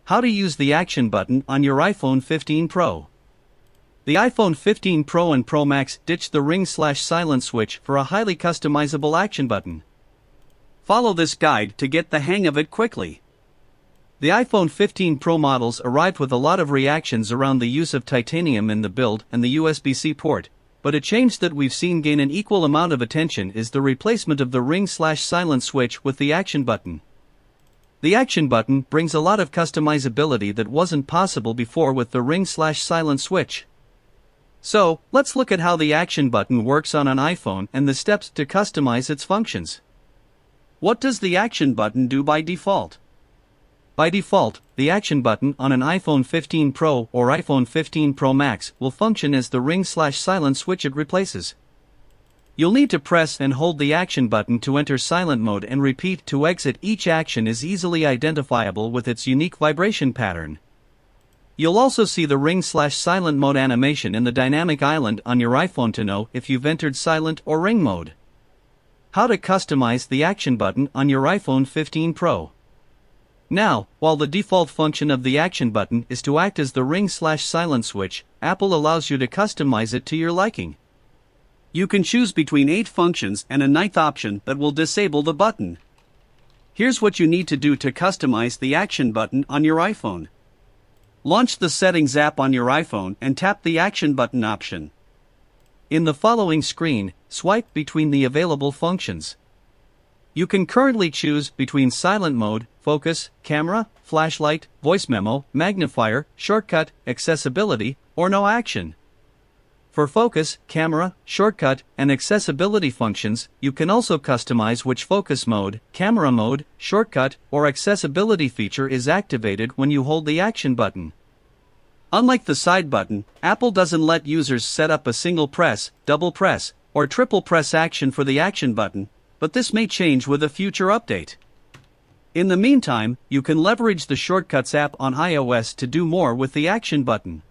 How to use the action button on your iPhone 15 Pro. The iPhone 15 Pro and Pro Max ditched the ring/silent switch for a highly customizable action button. Follow this guide to get the hang of it quickly. The iPhone 15 Pro models arrived with a lot of reactions around the use of titanium in the build and the USB-C port, but a change that we've seen gain an equal amount of attention is the replacement of the ring/silent switch with the action button. The action button brings a lot of customizability that wasn't possible before with the ring/silent switch. So, let's look at how the action button works on an iPhone and the steps to customize its functions. What does the action button do by default? By default, the action button on an iPhone 15 Pro or iPhone 15 Pro Max will function as the ring/silent switch it replaces. You'll need to press and hold the action button to enter silent mode and repeat to exit. Each action is easily identifiable with its unique vibration pattern. You'll also see the ring/silent mode animation in the dynamic island on your iPhone to know if you've entered silent or ring mode. How to customize the action button on your iPhone 15 Pro. Now, while the default function of the action button is to act as the ring/silent switch, Apple allows you to customize it to your liking. You can choose between 8 functions and a 9th option that will disable the button. Here's what you need to do to customize the action button on your iPhone. Launch the Settings app on your iPhone and tap the action button option. In the following screen, swipe between the available functions. You can currently choose between silent mode, focus, camera, flashlight, voice memo, magnifier, shortcut, accessibility, or no action. For focus, camera, shortcut, and accessibility functions, you can also customize which focus mode, camera mode, shortcut, or accessibility feature is activated when you hold the action button. Unlike the side button, Apple doesn't let users set up a single press, double press, or triple press action for the action button, but this may change with a future update. In the meantime, you can leverage the Shortcuts app on iOS to do more with the action button.